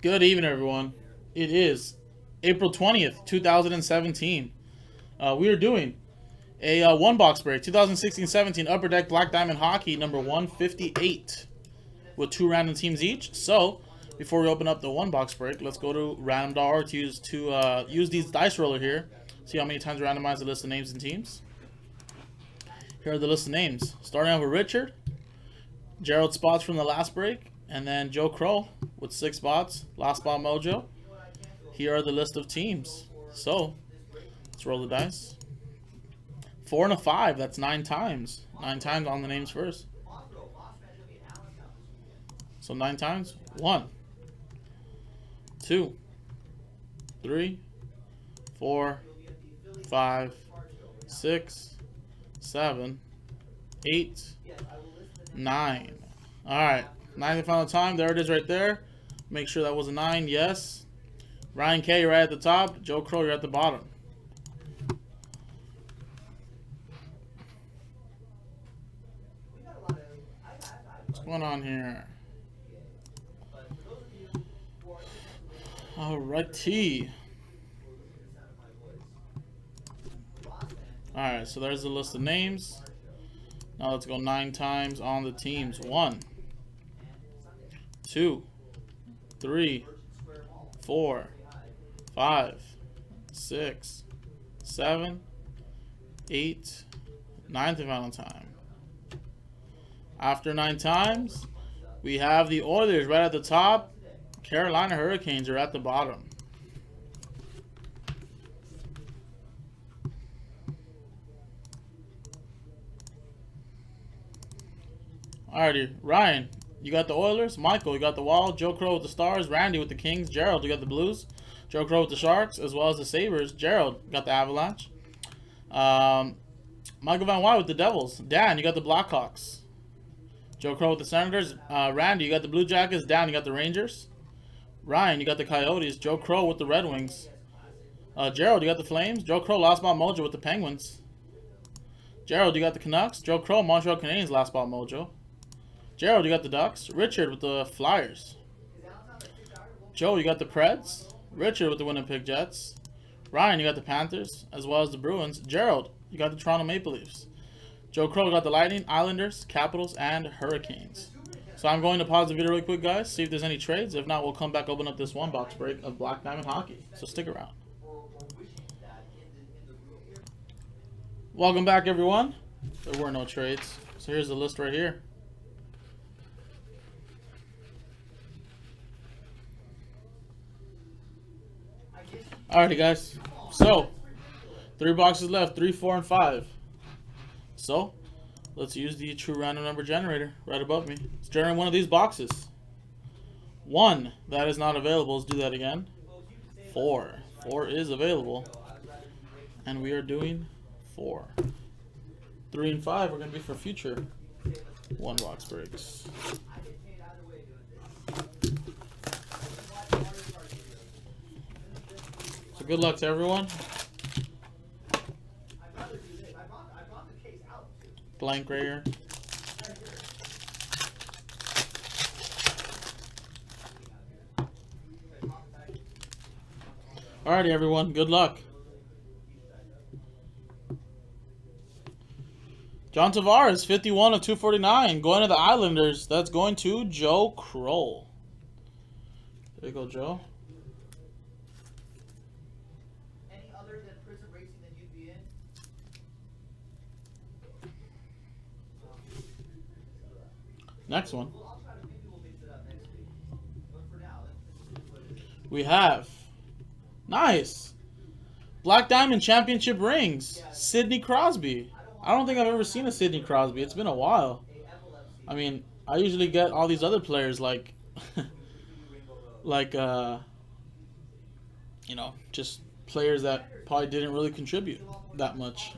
Good evening, everyone. It is April 20th, 2017. We are doing a one box break 2016-17 Upper Deck Black Diamond Hockey number 158 with 2 random teams each. So, before we open up the one box break, let's go to random.org to use these dice roller here. See how many times we randomize the list of names and teams. Here are the list of names. Starting off with Richard, Gerald spots from the last break, and then Joe Crow with 6 spots, last spot mojo. Here are the list of teams. So, let's roll the dice. 4 and a 5, that's 9 times. 9 times on the names first. So 9 times. 1, 2, 3, 4, 5, 6, 7, 8, 9. Alright, 9th and final time. There it is right there. Make sure that was a 9. Yes. Ryan K, you're right at the top. Joe Crow, you're at the bottom. What's going on here? Alrighty. Alright, so there's the list of names. Now let's go 9 times on the teams. 1, 2, 3, 4, 5, 6, 7, 8, 9th and final time. After 9 times, we have the Oilers right at the top. Carolina Hurricanes are at the bottom. Alrighty, Ryan, you got the Oilers. Michael, you got the Wild. Joe Crow with the Stars. Randy with the Kings. Gerald, you got the Blues. Joe Crow with the Sharks, as well as the Sabres. Gerald, you got the Avalanche. Michael Van Wyk with the Devils. Dan, you got the Blackhawks. Joe Crow with the Senators. Randy, you got the Blue Jackets. Dan, you got the Rangers. Ryan, you got the Coyotes. Joe Crow with the Red Wings. Gerald, you got the Flames. Joe Crow, last spot mojo with the Penguins. Gerald, you got the Canucks. Joe Crow, Montreal Canadiens, last spot mojo. Gerald, you got the Ducks. Richard with the Flyers. Joe, you got the Preds. Richard with the Winnipeg Jets. Ryan, you got the Panthers, as well as the Bruins. Gerald, you got the Toronto Maple Leafs. Joe Crow got the Lightning, Islanders, Capitals, and Hurricanes. So I'm going to pause the video really quick, guys, see if there's any trades. If not, we'll come back, open up this one box break of Black Diamond Hockey. So stick around. Welcome back, everyone. There were no trades. So here's the list right here. Alrighty, guys. So, 3 boxes left, 3, 4, and 5. So, let's use the true random number generator right above me. Let's generate one of these boxes. 1, that is not available. Let's do that again. 4. 4 is available. And we are doing 4. 3 and 5 are going to be for future one box breaks. So good luck to everyone. Blank right here. Alrighty, everyone. Good luck. John Tavares, 51 of 249. Going to the Islanders. That's going to Joe Crow. There you go, Joe. Any other than Prison Racing that you'd be in? Next one. I'll try to, maybe we'll mix it up next week. But for now, We have, nice, Black Diamond Championship rings, Sidney Crosby. I don't think I've ever seen a Sidney Crosby. It's been a while. I mean, I usually get all these other players like, you know, just players that probably didn't really contribute that much.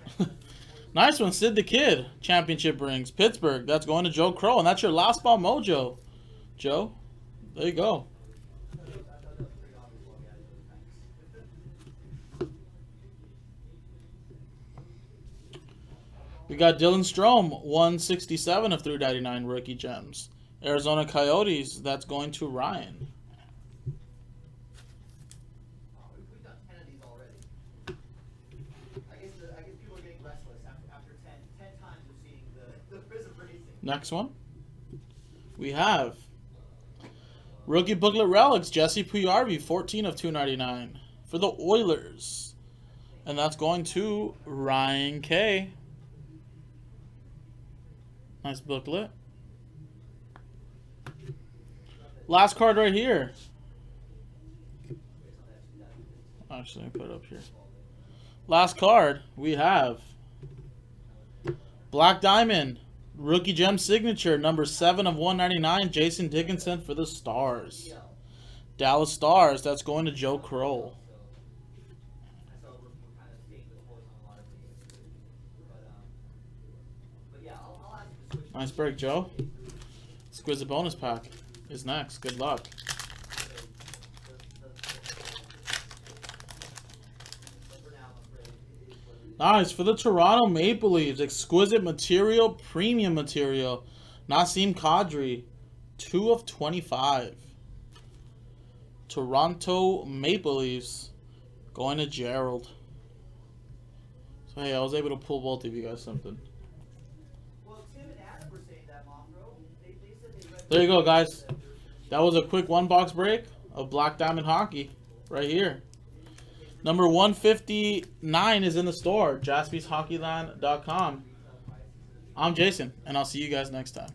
Nice one, Sid the Kid. Championship rings. Pittsburgh. That's going to Joe Crow. And that's your last ball mojo. Joe, there you go. We got Dylan Strome, 167 of 399 rookie gems. Arizona Coyotes, that's going to Ryan. Next one. We have Rookie Booklet Relics, Jaspy 14 of 299 for the Oilers. And that's going to Ryan K. Nice booklet. Last card right here. Actually, let me put it up here. Last card, we have Black Diamond, Rookie Gem Signature, number 7 of 199, Jason Dickinson for the Stars. Dallas Stars, that's going to Joe Kroll. Nice break, Joe. Exquisite bonus pack is next. Good luck. Nice. For the Toronto Maple Leafs, exquisite material, premium material. Nassim Kadri, 2 of 25. Toronto Maple Leafs, going to Gerald. So, hey, I was able to pull both of you guys something. There you go, guys. That was a quick one-box break of Black Diamond Hockey right here. Number 159 is in the store, JaspysHockeyLand.com. I'm Jason, and I'll see you guys next time.